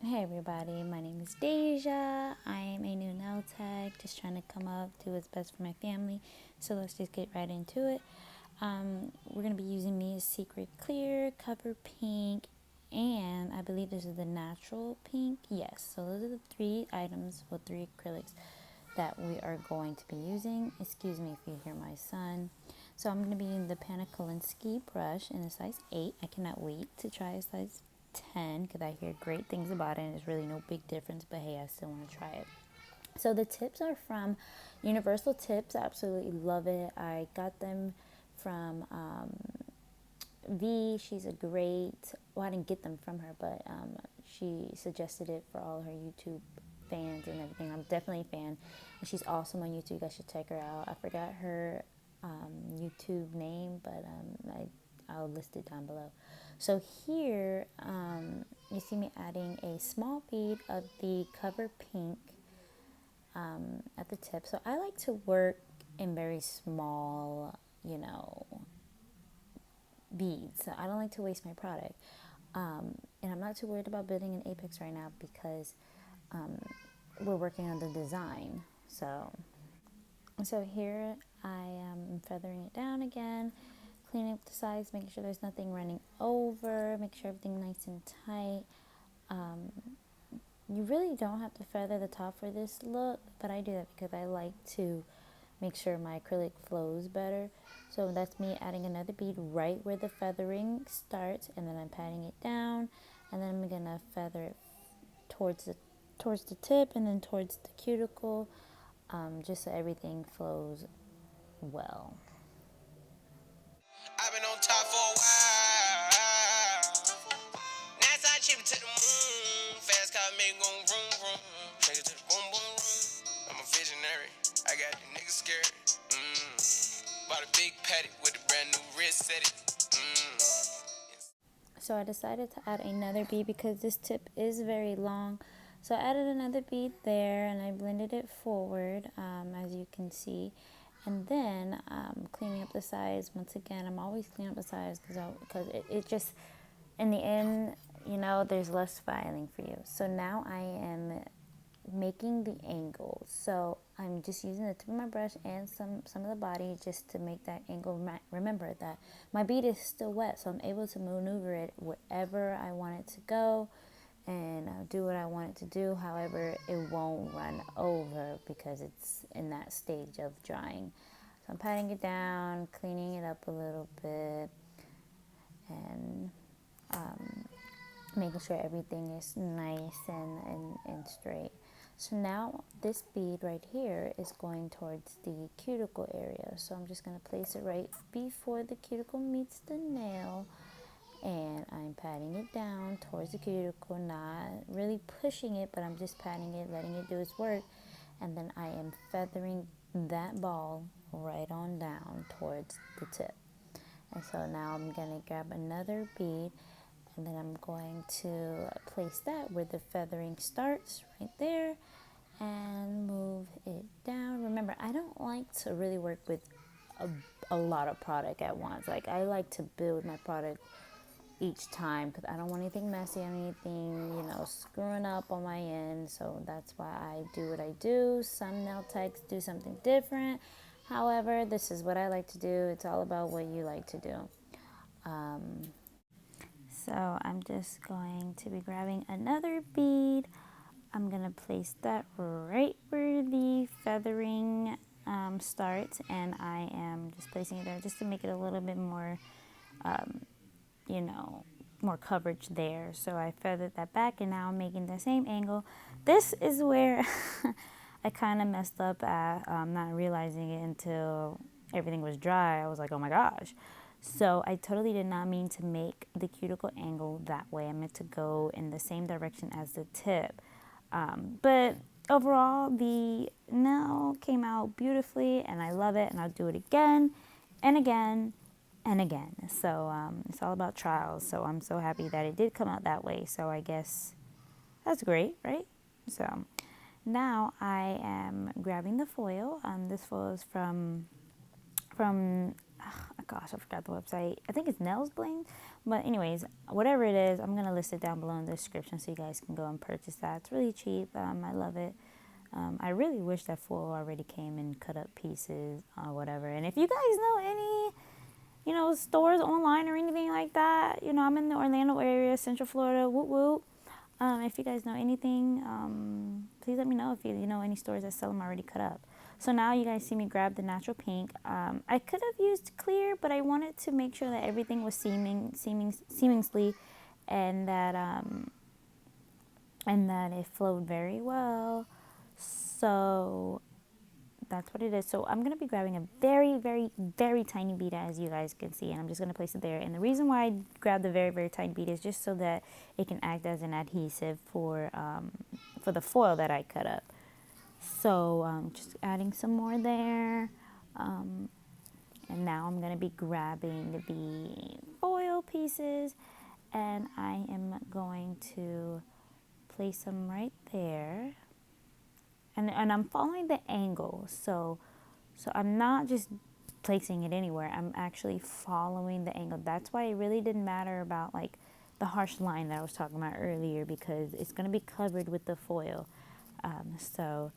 Hey everybody, my name is Deja. I am a new nail tech, just trying to come up, do what's best for my family. So let's just get right into it. We're going to be using Mia's Secret Clear, Cover Pink, and I believe this is the Natural Pink. Yes, so those are the three items, well, three acrylics that we are going to be using. Excuse me if you hear my son. So I'm going to be using the Pana brush in a size 8. I cannot wait to try a size 10 because I hear great things about it and there's really no big difference, but hey, I still want to try it. So the tips are from Universal Tips. I absolutely love it. I got them from Vee. She's a great, well, I didn't get them from her, but she suggested it for all her YouTube fans and everything. I'm definitely a fan, and she's awesome on YouTube. You guys should check her out. I forgot her YouTube name, but I'll list it down below. So here, you see me adding a small bead of the Cover Pink at the tip. So I like to work in very small, beads. So I don't like to waste my product. And I'm not too worried about building an apex right now because we're working on the design. So here I am feathering it down again, cleaning up the sides, making sure there's nothing running over, make sure everything's nice and tight. You really don't have to feather the top for this look, but I do that because I like to make sure my acrylic flows better. So that's me adding another bead right where the feathering starts, and then I'm patting it down, and then I'm gonna feather it towards the tip and then towards the cuticle, just so everything flows well. I've been on top for a while. Nights I chip it to the moon. Fast car make go vroom vroom. Take it to the boom boom room. I'm a visionary. I got the niggas scared. Bought a big patty with a brand new wrist set it. So I decided to add another bead because this tip is very long. So I added another bead there and I blended it forward, as you can see. And then cleaning up the sides. Once again, I'm always cleaning up the sides because it just, in the end, there's less filing for you. So now I am making the angle. So I'm just using the tip of my brush and some of the body just to make that angle. Remember that my bead is still wet, so I'm able to maneuver it wherever I want it to go and do what I want it to do. However, it won't run over because it's in that stage of drying. So I'm patting it down, cleaning it up a little bit, and making sure everything is nice and straight. So now this bead right here is going towards the cuticle area. So I'm just going to place it right before the cuticle meets the nail. And I'm patting it down towards the cuticle, not really pushing it, but I'm just patting it, letting it do its work. And then I am feathering that ball right on down towards the tip. And so now I'm going to grab another bead, and then I'm going to place that where the feathering starts, right there, and move it down. Remember, I don't like to really work with a lot of product at once. Like, I like to build my product each time because I don't want anything messy, anything, screwing up on my end. So that's why I do what I do. Some nail techs do something different. However, this is what I like to do. It's all about what you like to do. So I'm just going to be grabbing another bead. I'm going to place that right where the feathering starts, and I am just placing it there just to make it a little bit more, more coverage there. So I feathered that back, and now I'm making the same angle. This is where I kind of messed up at, not realizing it until everything was dry. I was like, oh my gosh. So I totally did not mean to make the cuticle angle that way. I meant to go in the same direction as the tip. But overall, the nail came out beautifully, and I love it, and I'll do it again and again and again. So it's all about trials. So I'm so happy that it did come out that way. So I guess that's great, right? So now I am grabbing the foil. This foil is from gosh, I forgot the website. I think it's Nails Bling. But anyways, whatever it is, I'm going to list it down below in the description so you guys can go and purchase that. It's really cheap. I love it. I really wish that foil already came in cut up pieces or whatever. And if you guys know any, stores online or anything like that, I'm in the Orlando area, Central Florida, woot woot. If you guys know anything, please let me know if you know any stores that sell them already cut up. So now you guys see me grab the natural pink. I could have used clear, but I wanted to make sure that everything was seamlessly, and that it flowed very well. So that's what it is. So I'm going to be grabbing a very, very, very tiny bead, as you guys can see, and I'm just going to place it there. And the reason why I grabbed the very, very tiny bead is just so that it can act as an adhesive for the foil that I cut up. So just adding some more there. And now I'm going to be grabbing the foil pieces, and I am going to place them right there. And I'm following the angle, so I'm not just placing it anywhere. I'm actually following the angle. That's why it really didn't matter about like the harsh line that I was talking about earlier, because it's going to be covered with the foil. So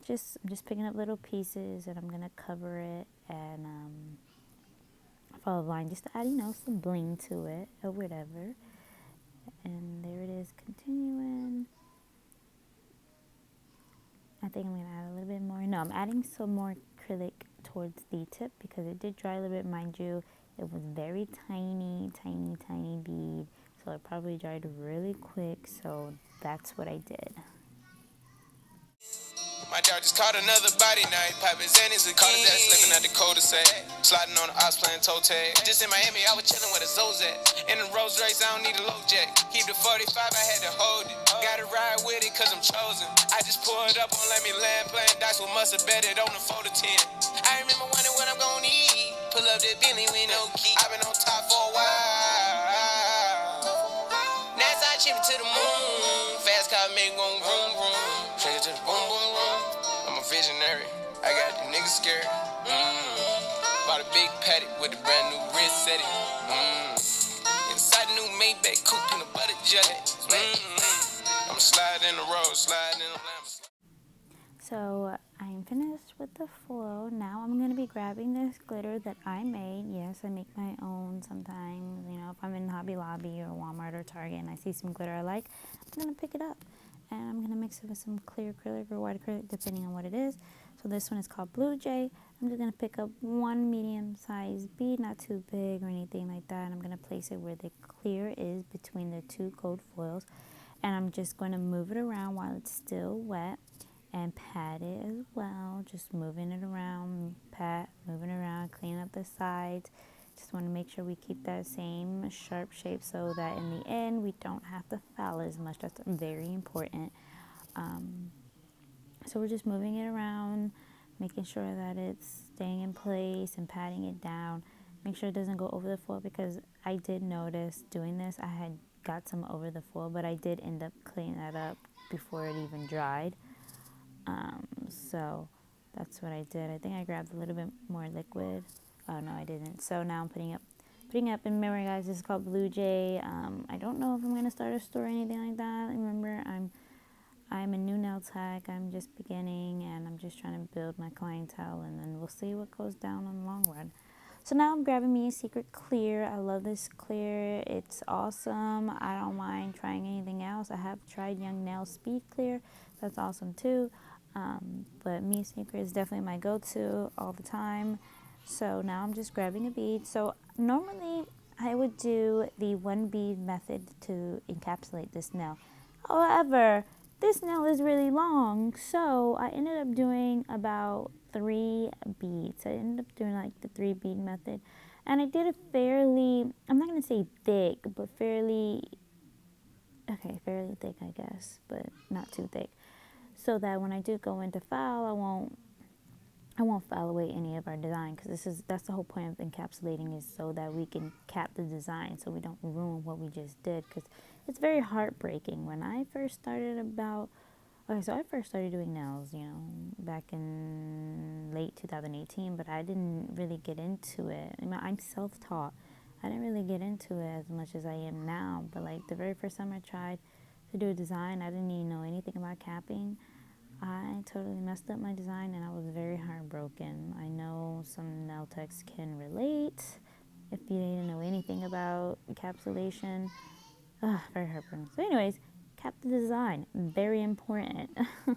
I'm just picking up little pieces, and I'm going to cover it and follow the line just to add, some bling to it or whatever. And there it is, continuing. I think I'm going to add a little bit more. No, I'm adding some more acrylic towards the tip because it did dry a little bit. Mind you, it was very tiny, tiny, tiny bead. So it probably dried really quick. So that's what I did. My dog just caught another body night. Poppin' Xannies again. Caught his ass slipping at the cul-de-sac. Sliding on the ops playing toe tag. Just in Miami, I was chillin' with a Zoes at. In the Rolls Royce, I don't need a low jack. Keep the 45, I had to hold it. Gotta ride with it, cause I'm chosen. I just pulled up on let me land. Playing dice with must've bet it on the 4 to 10. I remember wondering what I'm gonna eat. Pull up that Bentley with no key. I've been on top for a while. Now I chip it to the moon. Fast car make gon' vroom vroom. Take it to the boom boom room. I'm a visionary. I got the niggas scared. Bought a big paddock with a brand new wrist setting. Inside the new Maybach coupe in a butter jelly. I'm sliding in the road, sliding in the lamb. So I'm finished with the flow. Now I'm going to be grabbing this glitter that I made. Yes, I make my own sometimes. If I'm in Hobby Lobby or Walmart or Target and I see some glitter I like, I'm going to pick it up. And I'm going to mix it with some clear acrylic or white acrylic, depending on what it is. So this one is called Blue Jay. I'm just going to pick up one medium-sized bead, not too big or anything like that. And I'm going to place it where the clear is between the two gold foils. And I'm just going to move it around while it's still wet. And pat it as well, just moving it around, moving around, clean up the sides. Just want to make sure we keep that same sharp shape so that in the end we don't have to foul as much. That's very important. So we're just moving it around, making sure that it's staying in place and patting it down. Make sure it doesn't go over the foil, because I did notice doing this, I had got some over the foil, but I did end up cleaning that up before it even dried. So that's what I did. I think I grabbed a little bit more liquid. Oh no, I didn't. So now I'm putting up. And remember, guys, this is called Blue Jay. I don't know if I'm gonna start a store or anything like that. Remember, I'm a new nail tech. I'm just beginning, and I'm just trying to build my clientele, and then we'll see what goes down on the long run. So now I'm grabbing me a Secret Clear. I love this clear. It's awesome. I don't mind trying anything else. I have tried Young Nail Speed Clear. That's awesome too. But me Secret is definitely my go-to all the time. So now I'm just grabbing a bead. So normally I would do the one bead method to encapsulate this nail. However, this nail is really long, so I ended up doing about 3 beads. I ended up doing like the 3 bead method. And I did a fairly, I'm not going to say thick, but fairly thick, I guess, but not too thick. So that when I do go into file, I won't file away any of our design, because that's the whole point of encapsulating, is so that we can cap the design so we don't ruin what we just did, because it's very heartbreaking. When I first started about Okay, so I first started doing nails, back in late 2018, but I didn't really get into it. I mean, I'm self-taught. I didn't really get into it as much as I am now, but like the very first time I tried to do a design, I didn't even know anything about capping. I totally messed up my design and I was very heartbroken. I know some nail techs can relate if you didn't know anything about encapsulation. Very heartbroken. So anyways, cap the design, very important. So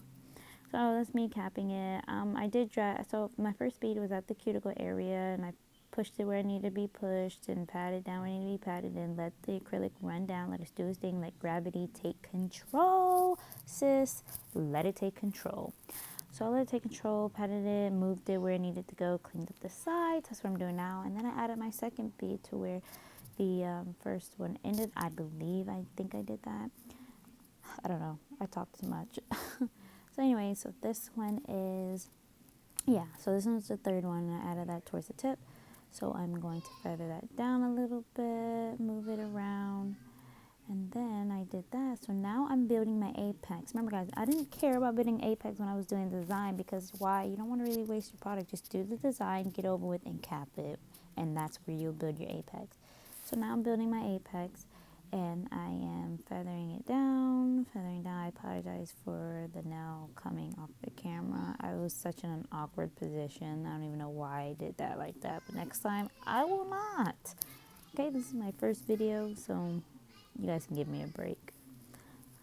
that's me capping it. I did drag, so my first bead was at the cuticle area and I pushed it where it needed to be pushed and patted down where it needed to be patted and let the acrylic run down, let it do its thing, let gravity take control, sis, let it take control. So I let it take control, patted it, moved it where it needed to go, cleaned up the sides, that's what I'm doing now. And then I added my second bead to where the first one ended. I think I did that. I don't know, I talked too much. So anyway, so this one is, so this one's the third one, and I added that towards the tip. So I'm going to feather that down a little bit, move it around, and then I did that. So now I'm building my apex. Remember guys, I didn't care about building apex when I was doing the design, because why? You don't want to really waste your product. Just do the design, get over with, and cap it, and that's where you'll build your apex. So now I'm building my apex, and I am feathering it down, I apologize for the nail coming off the camera. I was such in an awkward position. I don't even know why I did that like that, but next time I will not. Okay, this is my first video, so you guys can give me a break.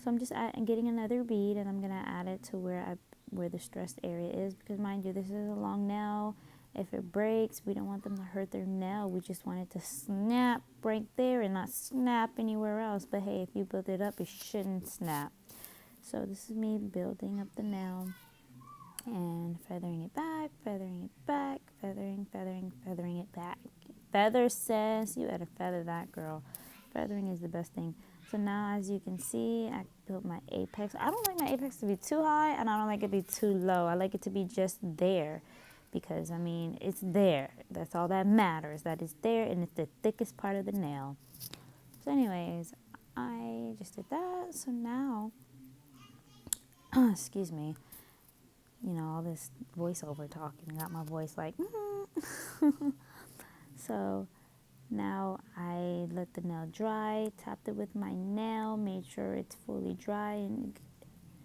So I'm just getting another bead, and I'm gonna add it to where the stressed area is, because mind you, this is a long nail. If it breaks, we don't want them to hurt their nail. We just want it to snap right there and not snap anywhere else. But hey, if you build it up, it shouldn't snap. So this is me building up the nail and feathering it back, feathering it back, feathering it back. Feather, says, you gotta feather that, girl. Feathering is the best thing. So now, as you can see, I built my apex. I don't like my apex to be too high, and I don't like it to be too low. I like it to be just there, because, I mean, it's there. That's all that matters. That it's there, and it's the thickest part of the nail. So anyways, I just did that. So now, excuse me, all this voiceover talking got my voice like, So now I let the nail dry, tapped it with my nail, made sure it's fully dry, and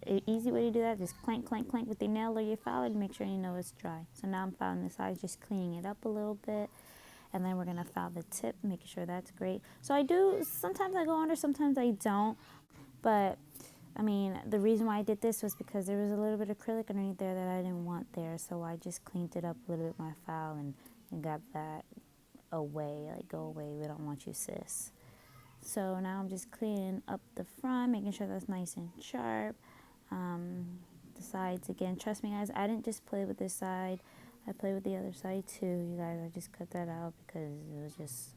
an easy way to do that, just clank, clank, clank with the nail or your file and make sure you know it's dry. So now I'm filing the sides, just cleaning it up a little bit, and then we're gonna file the tip, making sure that's great. So sometimes I go under, sometimes I don't, but I mean, the reason why I did this was because there was a little bit of acrylic underneath there that I didn't want there, so I just cleaned it up a little bit with my file and got that away, like, go away, we don't want you, sis. So now I'm just cleaning up the front, making sure that's nice and sharp. The sides, again, trust me guys, I didn't just play with this side, I played with the other side too, you guys. I just cut that out because it was just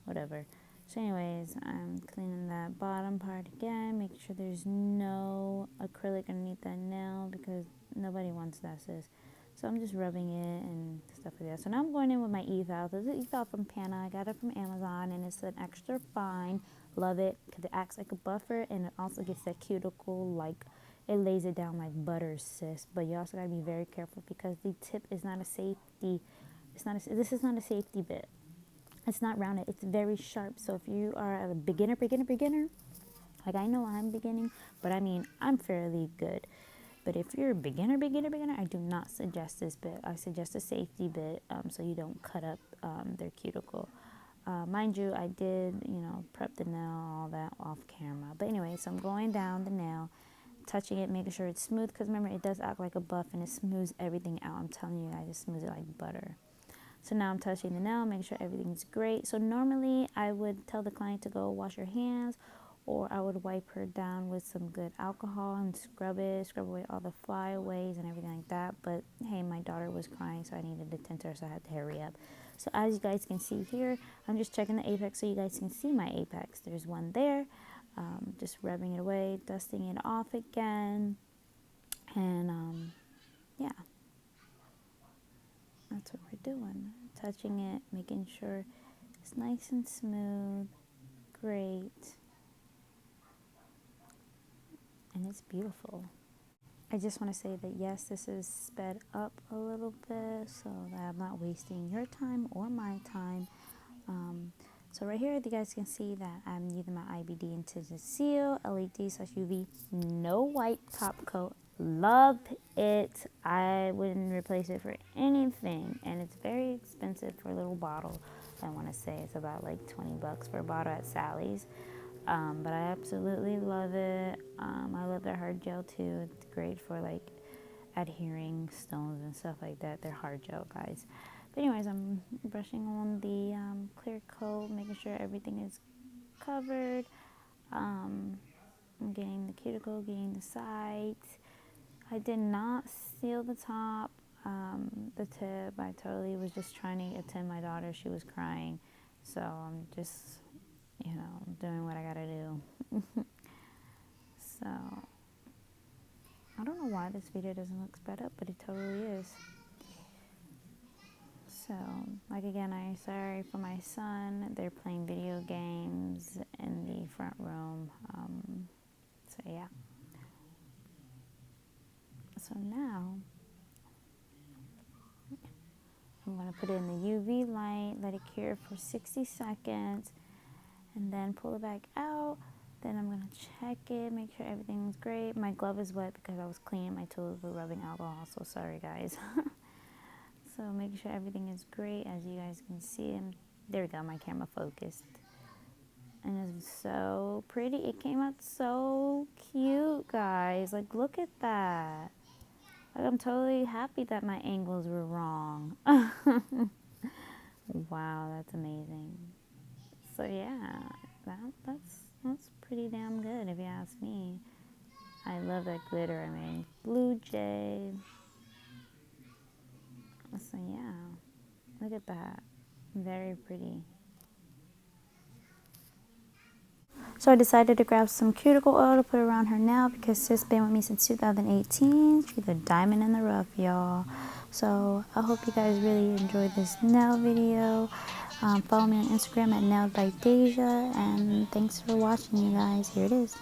whatever. So anyways, I'm cleaning that bottom part again, making sure there's no acrylic underneath that nail, because nobody wants that, sis. So I'm just rubbing it and stuff like that. So now I'm going in with my eval. This is an eval from Pana. I got it from Amazon, and it's an extra fine. Love it, because it acts like a buffer, and it also gets that cuticle, like, it lays it down like butter, sis. But you also got to be very careful, because the tip is not a safety. This is not a safety bit. It's not rounded. It's very sharp. So if you are a beginner, like I know I'm beginning, but I mean, I'm fairly good. But if you're a beginner, I do not suggest this bit. I suggest a safety bit, so you don't cut up their cuticle. Mind you, I did, prep the nail, all that off camera. But anyway, so I'm going down the nail, touching it, making sure it's smooth, because remember, it does act like a buff, and it smooths everything out. I'm telling you guys, it smooths it like butter. So now I'm touching the nail, making sure everything's great. So normally I would tell the client to go wash her hands, or I would wipe her down with some good alcohol and scrub away all the flyaways and everything like that. But hey, my daughter was crying, so I needed to tend to her, so I had to hurry up. So as you guys can see here, I'm just checking the apex so you guys can see my apex. There's one there. Just rubbing it away, dusting it off again, and yeah. That's what we're doing. Touching it, making sure it's nice and smooth. Great. And it's beautiful. I just want to say that yes, this is sped up a little bit so that I'm not wasting your time or my time. So right here, you guys can see that I'm using my IBD Intensive Seal LED/UV, no white top coat. Love it. I wouldn't replace it for anything, and it's very expensive for a little bottle. I want to say it's about like 20 bucks for a bottle at Sally's. But I absolutely love it. I love their hard gel too. It's great for like adhering stones and stuff like that. They're hard gel, guys. But anyways, I'm brushing on the clear coat, making sure everything is covered. I'm getting the cuticle, getting the sides. I did not seal the top, the tip. I totally was just trying to attend my daughter. She was crying. So I'm just, doing what I gotta do. So I don't know why this video doesn't look sped up, but it totally is. So, like again, I'm sorry for my son. They're playing video games in the front room. So yeah. So now I'm going to put it in the UV light, let it cure for 60 seconds, and then pull it back out. Then I'm going to check it, make sure everything's great. My glove is wet because I was cleaning my tools with rubbing alcohol, so sorry guys. So making sure everything is great, as you guys can see. And there we go, my camera focused. And it's so pretty. It came out so cute, guys. Like, look at that. Like, I'm totally happy that my angles were wrong. Wow, that's amazing. So yeah, that's pretty damn good if you ask me. I love that glitter. I mean, blue jay. So yeah, look at that. Very pretty. So I decided to grab some cuticle oil to put around her nail because sis been with me since 2018. She's a diamond in the rough, y'all. So I hope you guys really enjoyed this nail video. Follow me on Instagram at Nailed by Deja. And thanks for watching, you guys. Here it is.